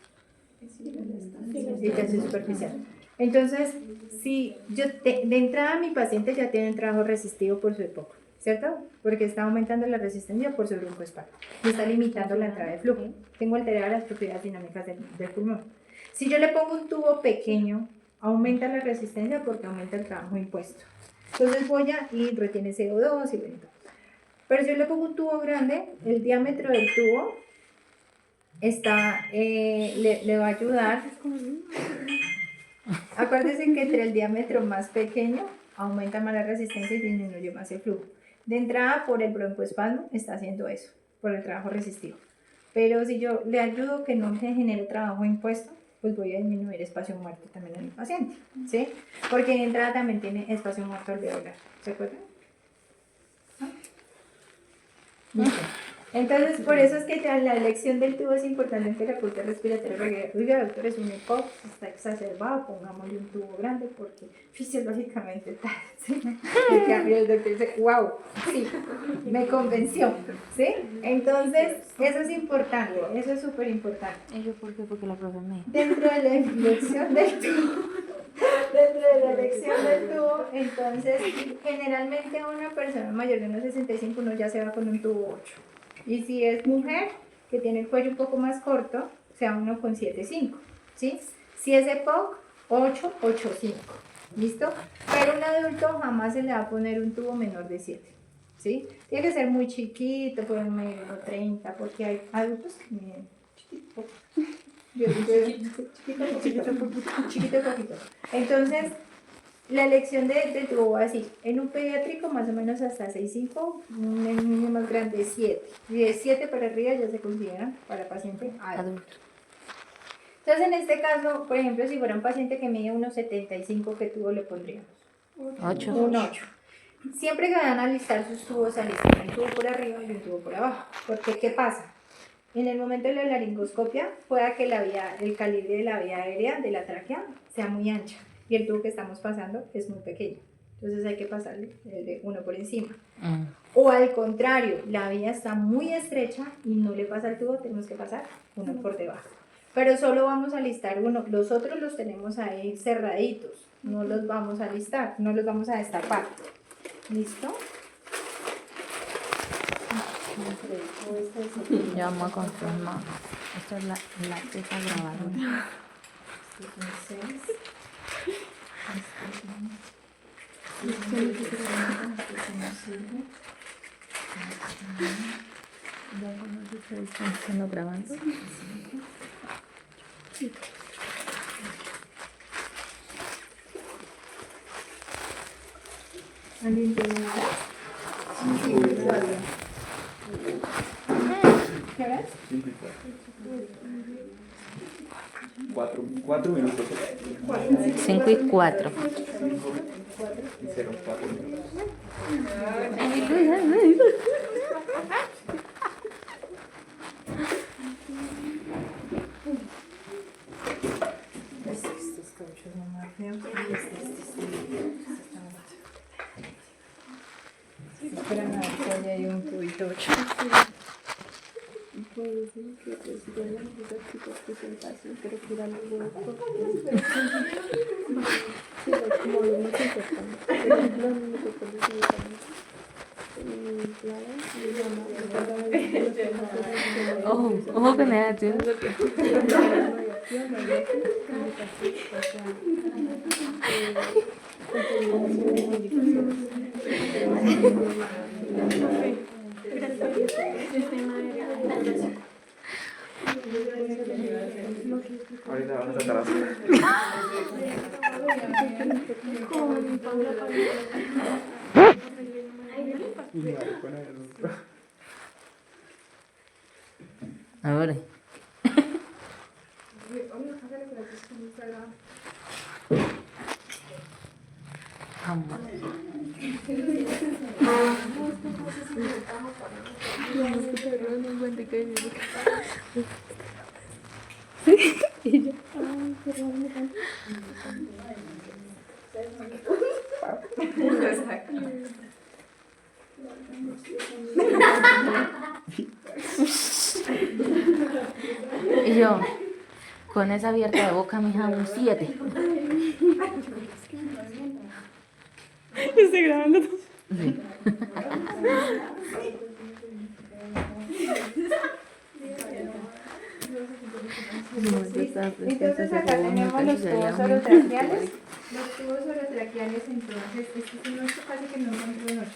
Distensión superficial. Entonces, si de entrada mi paciente ya tiene un trabajo resistivo por su época, ¿cierto? Porque está aumentando la resistencia por su broncoespasmo y está limitando la entrada de flujo. Tengo alteradas las propiedades dinámicas del pulmón. Si yo le pongo un tubo pequeño, aumenta la resistencia porque aumenta el trabajo impuesto. Entonces voy a y retiene CO2 y bueno. Pero si yo le pongo un tubo grande, el diámetro del tubo le va a ayudar. Acuérdense que entre el diámetro más pequeño aumenta más la resistencia y disminuye más el flujo. De entrada, por el broncoespasmo, está haciendo eso, por el trabajo resistivo. Pero si yo le ayudo que no se genere trabajo impuesto, pues voy a disminuir espacio muerto también en el paciente, ¿sí? Porque de entrada también tiene espacio muerto alveolar, ¿se acuerdan? Listo. Entonces, por eso es que la elección del tubo es importante en terapia respiratoria, porque, oiga, doctor, es un EPOC, está exacerbado, pongámosle un tubo grande, porque fisiológicamente tal, ¿sí? Y cambio el doctor dice, wow, sí, me convenció, ¿sí? Entonces, eso es importante, eso es súper importante. ¿Y yo por qué? Porque la profe me... Dentro de la elección del tubo, entonces, generalmente a una persona mayor de unos 65 uno ya se va con un tubo 8. Y si es mujer, que tiene el cuello un poco más corto, sea uno con 7,5, ¿sí? Si es EPOC, 8, 8,5, ¿listo? Pero un adulto jamás se le va a poner un tubo menor de 7, ¿sí? Tiene que ser muy chiquito, pueden medir 30, porque hay adultos que miden chiquito. Chiquito, poquito. Entonces, la elección del tubo va así, en un pediátrico más o menos hasta 6,5, un niño más grande 7. Y de 7 para arriba ya se considera para paciente adulto. Entonces, en este caso, por ejemplo, si fuera un paciente que mide unos 75, ¿qué tubo le pondríamos? 8. Un 8. Siempre que van a alistar sus tubos, alistan un tubo por arriba y un tubo por abajo. Porque, ¿qué pasa? En el momento de la laringoscopia, pueda que el calibre de la vía aérea de la tráquea sea muy ancha y el tubo que estamos pasando es muy pequeño. Entonces hay que pasarle el de uno por encima. O al contrario, la vía está muy estrecha y no le pasa el tubo, tenemos que pasar uno por debajo. Pero solo vamos a listar uno, los otros los tenemos ahí cerraditos, no los vamos a listar, no los vamos a destapar. ¿Listo? Ya vamos a confirmar. Esta es la pieza grabadora. ¿Están grabando? ¿Alguien tiene ¿qué ves? 4 minutos. 5 y 4. Y 0, 4 minutos. Estos cauchos no más feos. ahí hay un tubito 8. Puede ser que pues yo no necesito tipo presentación, pero que era algo sí, como lo más importante. Por ejemplo, a mí me tocó decir claro, mi mamá, Ojo con la acción. Ahorita vamos a atrás. Ahora. Vamos. Y yo, con esa abierta de boca, mija, un 7. Estoy grabando todo. Sí. Entonces acá tenemos los tubos orotraqueales. Los tubos orotraqueales, entonces, este es un 8, casi que no encuentro un 8.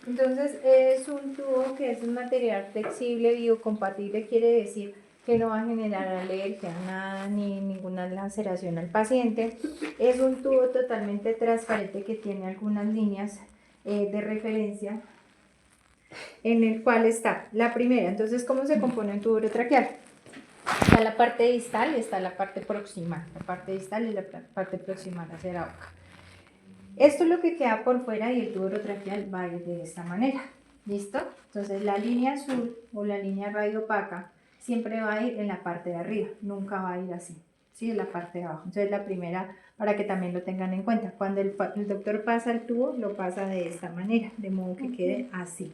Entonces es un tubo que es un material flexible, biocompatible, quiere decir que no va a generar alergia, nada, ni ninguna laceración al paciente. Es un tubo totalmente transparente que tiene algunas líneas de referencia en el cual está la primera. Entonces, ¿cómo se compone un tubo orotraqueal? Está la parte distal y está la parte proximal. La parte distal y la parte proximal hacia la boca. Esto es lo que queda por fuera y el tubo orotraqueal va a ir de esta manera. ¿Listo? Entonces la línea azul o la línea radiopaca siempre va a ir en la parte de arriba, nunca va a ir así, ¿sí? En la parte de abajo. Entonces la primera, para que también lo tengan en cuenta, cuando el doctor pasa el tubo, lo pasa de esta manera, de modo que quede así.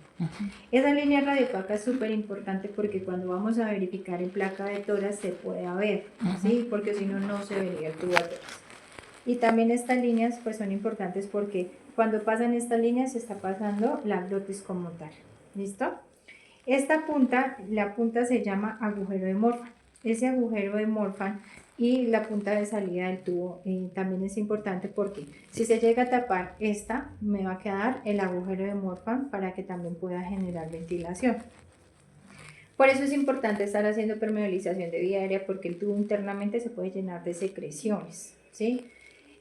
Esa línea radiopaca es súper importante porque cuando vamos a verificar en placa de tórax se puede ver, ¿sí? Porque si no, no se vería el tubo a tórax. Y también estas líneas pues son importantes porque cuando pasan estas líneas se está pasando la glotis como tal. ¿Listo? Esta punta, la punta se llama agujero de Morphan. Ese agujero de Morphan y la punta de salida del tubo también es importante porque si se llega a tapar esta, me va a quedar el agujero de Morphan para que también pueda generar ventilación. Por eso es importante estar haciendo permeabilización de vía aérea porque el tubo internamente se puede llenar de secreciones, ¿sí?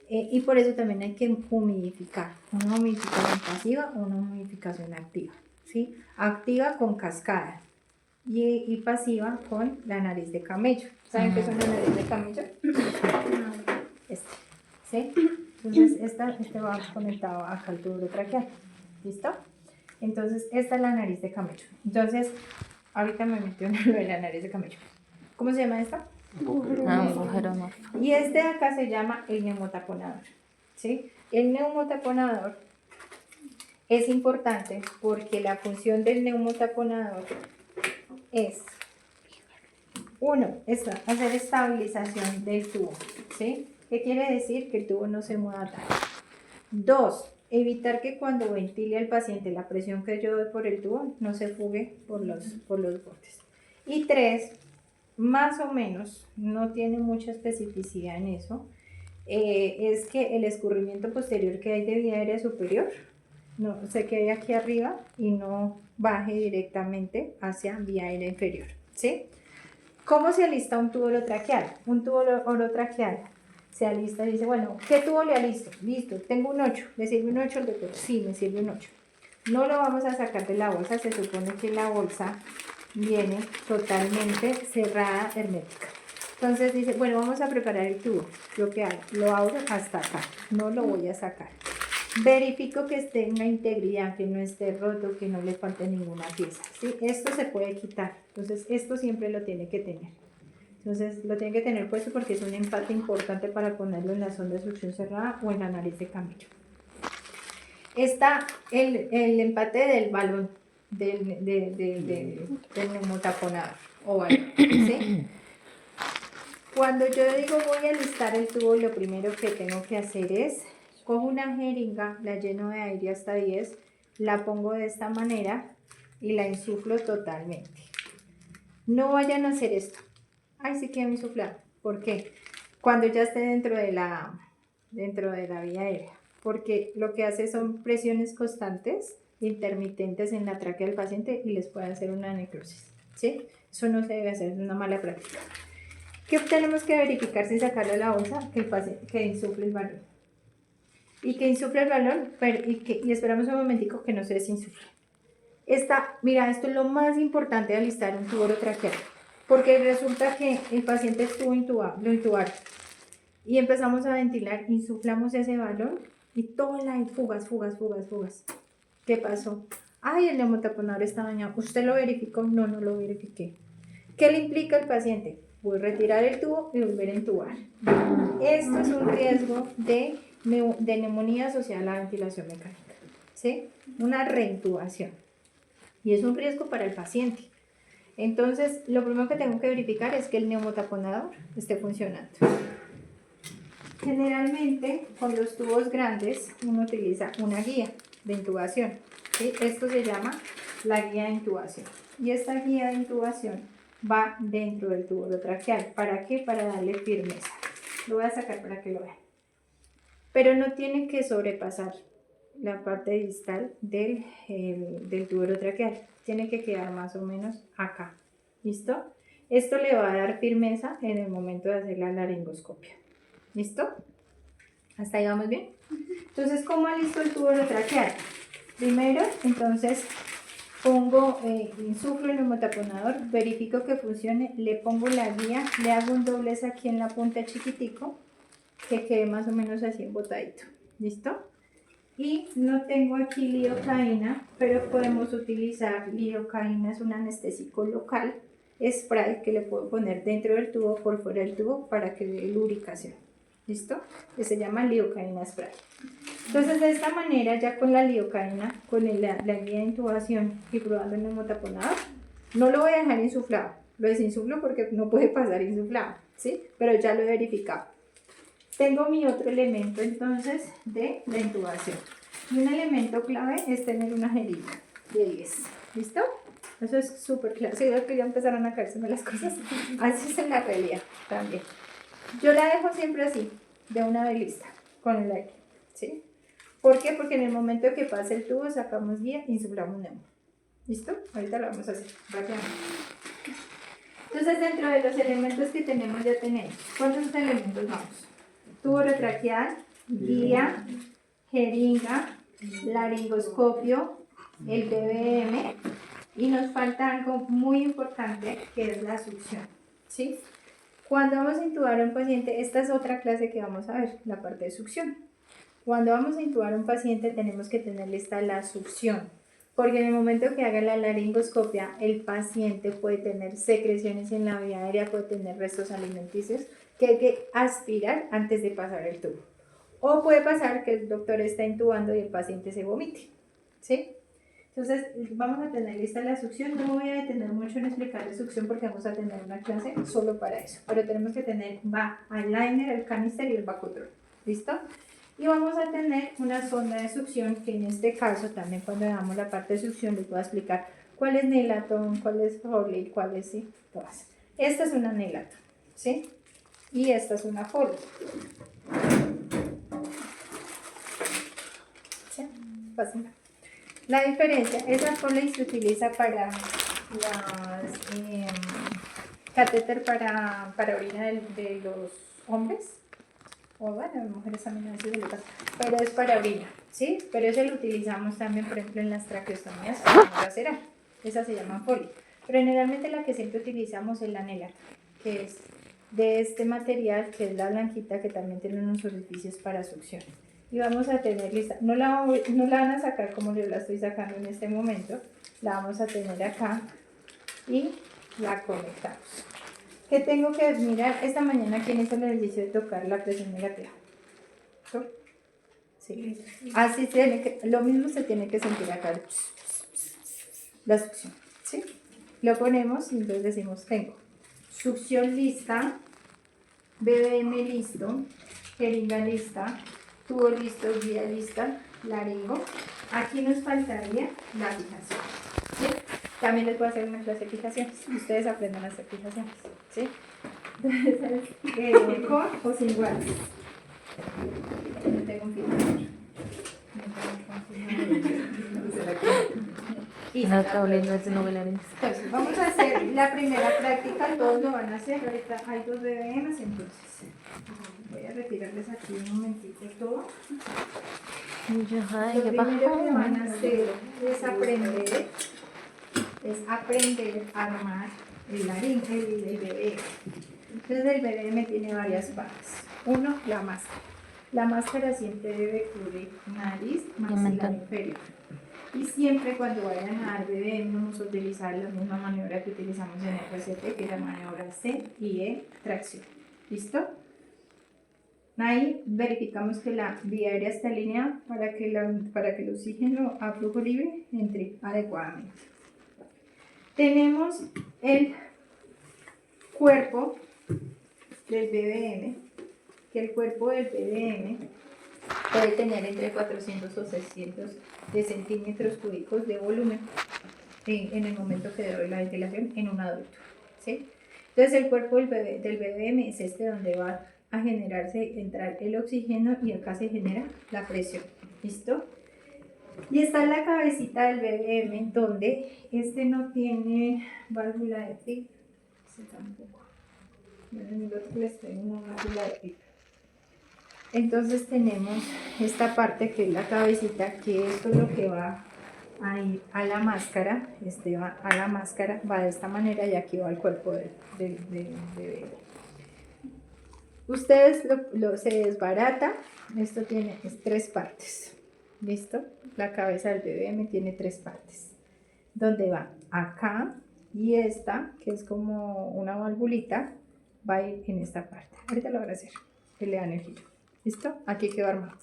Y por eso también hay que humidificar, una humidificación pasiva o una humidificación activa, ¿sí? Activa con cascada y pasiva con la nariz de camello. ¿Saben qué es una nariz de camello? ¿Sí? Entonces este va conectado acá al tubo orotraqueal, ¿listo? Entonces esta es la nariz de camello. Entonces ahorita me metió en lo de la nariz de camello. ¿Cómo se llama esta? Agujero Morphan. Y este de acá se llama el neumotaponador, ¿sí? El neumotaponador es importante porque la función del neumotaponador es, uno, hacer estabilización del tubo, ¿sí? ¿Qué quiere decir? Que el tubo no se mueva tanto. Dos, evitar que cuando ventile al paciente la presión que yo doy por el tubo no se fugue por los bordes. Y tres, más o menos, no tiene mucha especificidad en eso, es que el escurrimiento posterior que hay de vía aérea superior no se quede aquí arriba y no baje directamente hacia vía aérea inferior, ¿sí? ¿Cómo se alista un tubo orotraqueal? Un tubo orotraqueal se alista y dice, bueno, ¿qué tubo le alisto? Listo, tengo un 8, ¿le sirve un 8 al doctor? Sí, me sirve un 8. No lo vamos a sacar de la bolsa, se supone que la bolsa viene totalmente cerrada, hermética. Entonces dice, bueno, vamos a preparar el tubo. Yo qué hago, lo abro hasta acá, no lo voy a sacar. Verifico que esté en la integridad, que no esté roto, que no le falte ninguna pieza, ¿sí? Esto se puede quitar, entonces esto siempre lo tiene que tener. Entonces lo tiene que tener puesto porque es un empate importante para ponerlo en la sonda de succión cerrada o en la nariz de camello. Está el empate del balón del neumotaponador oval, ¿sí? Cuando yo digo voy a alistar el tubo, lo primero que tengo que hacer es cojo una jeringa, la lleno de aire hasta 10, la pongo de esta manera y la insuflo totalmente. No vayan a hacer esto. Ay, sí quiero insuflar. ¿Por qué? Cuando ya esté dentro de la vía aérea. Porque lo que hace son presiones constantes, intermitentes en la tráquea del paciente y les puede hacer una necrosis. ¿Sí? Eso no se debe hacer, es una mala práctica. ¿Qué tenemos que verificar sin sacarle la bolsa? Que el paciente que insufle el balón. Y que insufle el balón, y esperamos un momentico que no se desinsufle. Mira, esto es lo más importante de alistar un tubo orotraqueal, porque resulta que el paciente estuvo intubado, lo intubaron, y empezamos a ventilar, insuflamos ese balón, y todo la fugas. ¿Qué pasó? Ay, el neumotaponador está dañado. ¿Usted lo verificó? No, no lo verifiqué. ¿Qué le implica al paciente? Voy a retirar el tubo y volver a intubar. Esto es un riesgo de neumonía asociada a la ventilación mecánica, ¿sí? Una reintubación. Y es un riesgo para el paciente. Entonces, lo primero que tengo que verificar es que el neumotaponador esté funcionando. Generalmente, con los tubos grandes, uno utiliza una guía de intubación, ¿sí? Esto se llama la guía de intubación. Y esta guía de intubación va dentro del tubo orotraqueal. ¿Para qué? Para darle firmeza. Lo voy a sacar para que lo vean. Pero no tiene que sobrepasar la parte distal del tubo orotraqueal. Tiene que quedar más o menos acá. ¿Listo? Esto le va a dar firmeza en el momento de hacer la laringoscopia. ¿Listo? ¿Hasta ahí vamos bien? Entonces, ¿cómo alisto el tubo orotraqueal? Primero, entonces, insuflo el neumotaponador, verifico que funcione, le pongo la guía, le hago un doblez aquí en la punta chiquitico, que quede más o menos así embotadito. ¿Listo? Y no tengo aquí lidocaína, pero podemos utilizar lidocaína, es un anestésico local, spray que le puedo poner dentro del tubo, por fuera del tubo, para que dé lubricación. ¿Listo? Que se llama lidocaína spray. Entonces, de esta manera, ya con la lidocaína, con la guía de intubación y probando el neumotaponador, no lo voy a dejar insuflado. Lo desinsuflo porque no puede pasar insuflado, ¿sí? Pero ya lo he verificado. Tengo mi otro elemento, entonces, de la intubación. Y un elemento clave es tener una jeringa de 10. ¿Listo? Eso es súper claro. Sí, veo que ya empezaron a caérseme las cosas. Así es en la realidad también. Yo la dejo siempre así, de una vez lista, con el aire, ¿sí? ¿Por qué? Porque en el momento que pase el tubo, sacamos guía y insuflamos neumo. ¿Listo? Ahorita lo vamos a hacer rápidamente. Entonces, dentro de los elementos que tenemos, ya tenemos. ¿Cuántos elementos vamos? Tubo orotraqueal, guía, jeringa, laringoscopio, el BBM, y nos falta algo muy importante, que es la succión, ¿sí? Cuando vamos a intubar a un paciente, esta es otra clase que vamos a ver, la parte de succión. Cuando vamos a intubar a un paciente tenemos que tener lista la succión, porque en el momento que haga la laringoscopia, el paciente puede tener secreciones en la vía aérea, puede tener restos alimenticios que hay que aspirar antes de pasar el tubo. O puede pasar que el doctor está intubando y el paciente se vomite, ¿sí? Entonces, vamos a tener lista la succión. No me voy a detener mucho en explicar la succión porque vamos a tener una clase solo para eso. Pero tenemos que tener el liner, el canister y el bacotrol. ¿Listo? Y vamos a tener una sonda de succión que en este caso también cuando damos la parte de succión les voy a explicar cuál es Nelaton, cuál es Foley, cuál es, sí, todas. Esta es una Nelaton, ¿sí? Y esta es una Foley. ¿Sí? Fácil. La diferencia, esa Foley se utiliza para las catéter para orina de los hombres, o bueno, las mujeres también a veces se le pasa, pero es para orina, ¿sí? Pero eso lo utilizamos también, por ejemplo, en las traqueostomías para lacerar. Esa se llama Foley. Pero generalmente la que siempre utilizamos es la Nelaton, que es de este material, que es la blanquita, que también tiene unos orificios para succión. Y vamos a tener lista, no la van a sacar como yo la estoy sacando en este momento, la vamos a tener acá y la conectamos. ¿Qué tengo que mirar? Esta mañana, ¿quién hizo el ejercicio de tocar la presión negativa? ¿Tú? Sí. Así tiene que, lo mismo se tiene que sentir acá. la succión, ¿sí? Lo ponemos y entonces decimos, tengo succión lista, BBM listo, jeringa lista, tubo listo, guía lista, laringo. Aquí nos faltaría la fijación, ¿sí? También les voy a hacer una clase de fijaciones. Ustedes aprendan a hacer fijaciones, ¿sí? Entonces, con o sin guantes. Yo tengo un fijador. No está oliendo ese novelar. Entonces, vamos a hacer la primera práctica, todos lo van a hacer. Ahorita hay 2 BBMs, entonces voy a retirarles aquí un momentito todo. Ay, Lo ¿qué primero que van a pasa? hacer es aprender a armar el laringe, el BBM. Entonces el BBM tiene varias partes. Uno, la máscara. La máscara siempre debe cubrir nariz, maxilar inferior. Y siempre cuando vayan a dar BBM vamos a utilizar la misma maniobra que utilizamos en el RCT, que es la maniobra C y E, tracción. ¿Listo? Ahí verificamos que la vía aérea está alineada para que el oxígeno a flujo libre entre adecuadamente. Tenemos el cuerpo del BBM, que el cuerpo del BBM puede tener entre 400 o 600 de centímetros cúbicos de volumen en el momento que doy la ventilación en un adulto, ¿sí? Entonces el cuerpo del BBM es este donde va a entrar el oxígeno y acá se genera la presión, ¿listo? Y está la cabecita del BBM donde este no tiene válvula de PIP, este tampoco, en el otro les tengo una válvula de PIP. Entonces tenemos esta parte que es la cabecita, que esto es lo que va a ir a la máscara, va a la máscara, va de esta manera y aquí va el cuerpo del bebé. Ustedes se desbarata, esto tiene 3 partes, ¿listo? La cabeza del BBM tiene 3 partes, donde va acá y esta, que es como una valvulita, va a ir en esta parte. Ahorita lo van a hacer, que le dan el giro. ¿Listo? Aquí quedó armado.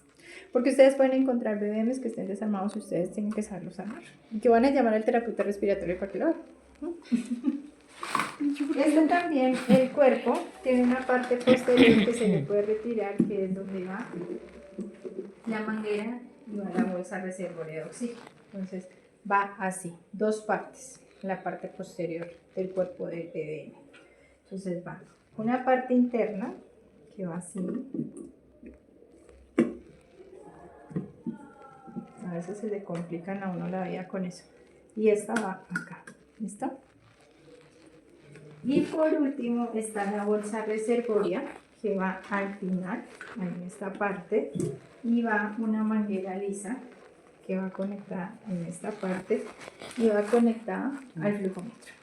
Porque ustedes pueden encontrar BBMs que estén desarmados y ustedes tienen que saberlos armar. Y que van a llamar al terapeuta respiratorio para que lo haga. Este también, el cuerpo, tiene una parte posterior que se le puede retirar, que es donde va la manguera y va la bolsa reservoria de oxígeno. Entonces va así, 2 partes, la parte posterior del cuerpo del BBM. Entonces va una parte interna que va así. A veces se le complican a uno la vida con eso. Y esta va acá. ¿Listo? Y por último está la bolsa reservoria que va al final, en esta parte. Y va una manguera lisa que va conectada en esta parte y va conectada al flujómetro.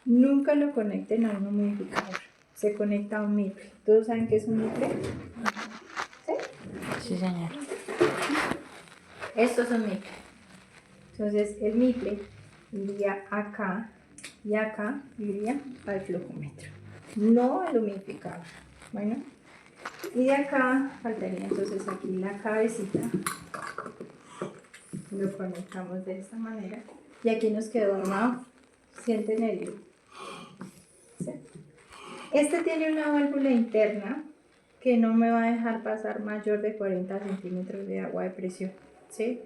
Nunca lo conecten a un humidificador. Se conecta a un MIPRE. ¿Todos saben qué es un MIPRE? ¿Sí? Sí, señor. Estos son MIPRE. Entonces el MIPRE iría acá y acá iría al flujómetro, no al humidificador. Bueno, y de acá faltaría entonces aquí la cabecita. Lo conectamos de esta manera y aquí nos quedó armado. Sienten el hilo. ¿Sí? Este tiene una válvula interna que no me va a dejar pasar mayor de 40 centímetros de agua de presión, ¿sí?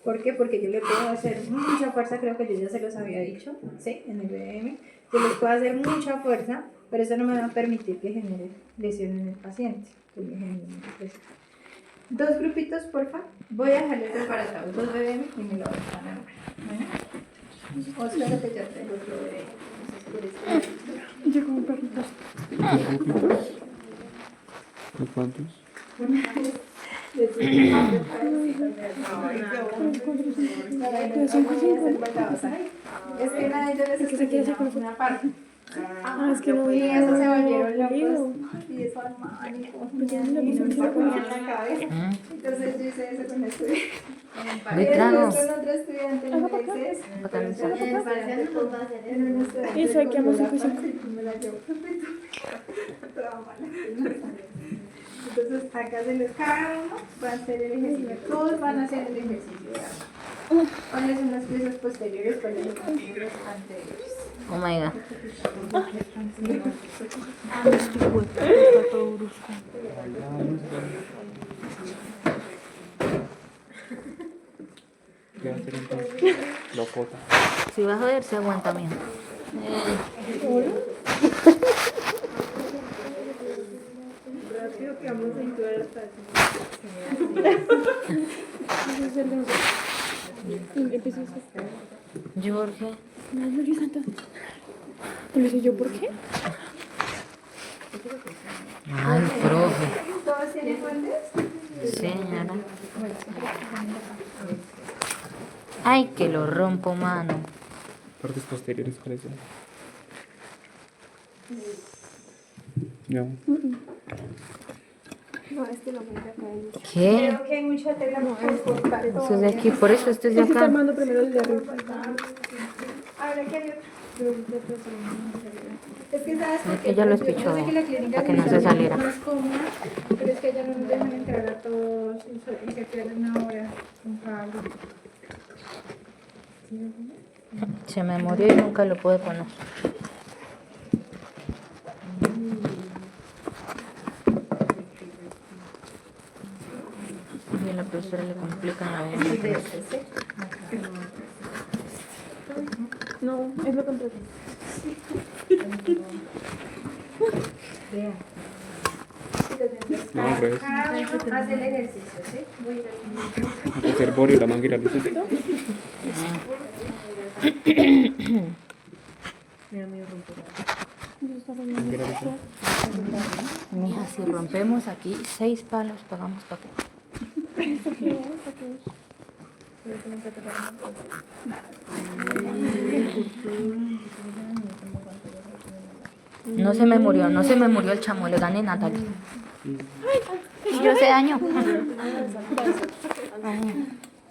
¿Por qué? Porque yo le puedo hacer mucha fuerza, creo que yo ya se los había dicho, ¿sí? En el BBM, yo les puedo hacer mucha fuerza, pero eso no me va a permitir que genere lesión en el paciente. 2 grupitos, porfa. Voy a dejarles preparados 2 BBM y me lo van a armar. Bueno, Oscar, que ya tengo otro BBM. Yo como perritos. ¿De cuántos? Es que nadie yo les expliqué una parte. Es que no Y vi eso se volvieron locos. Y eso armaban y no se ponían la cabeza. Entonces yo hice eso con el estudiante. Me trago. Con otro estudiante en el exceso. Y saqueamos un piso. Entonces acá cada uno va a hacer el ejercicio. Todos van a hacer el ejercicio. ¿Cuáles son las piezas posteriores? ¿Cuáles son las piezas anteriores? Oh my god. ¿Qué va a hacer entonces? Locota. Si va a joder, se aguanta, mijo. Rápido que vamos a intubar hasta Jorge. No, no, yo santa. ¿Lo hice yo por qué? Ay, profe. ¿Todos tienen guantes? Señora. Ay, que lo rompo, mano. Partes posteriores, ¿cuáles son? No. No, este no me acá. ¿Qué? Creo que hay mucha tela por parte. Eso es de aquí, por eso esto es de Este está acá. armando primero el de arriba. Ahora que hay otro. Es que sabes Es que ella lo espichó, yo sé que la clínica para que no se saliera. es cómoda, pero es que allá no nos dejan entrar a todos y se pierde una hora con cada uno. Se me murió y nunca lo pude poner. Y a la profesora le complican la vida. No, es lo contrario. No, al revés. Cada uno hace el ejercicio, ¿sí? Voy a ir haciendo. El servorio y la manguera. ¿Listo? Manguera, ¿listo? Mija, si rompemos aquí 6 palos, pagamos para qué. No se me murió, no se me murió el chamo, le gané Natalia. Y yo ese año. Ay.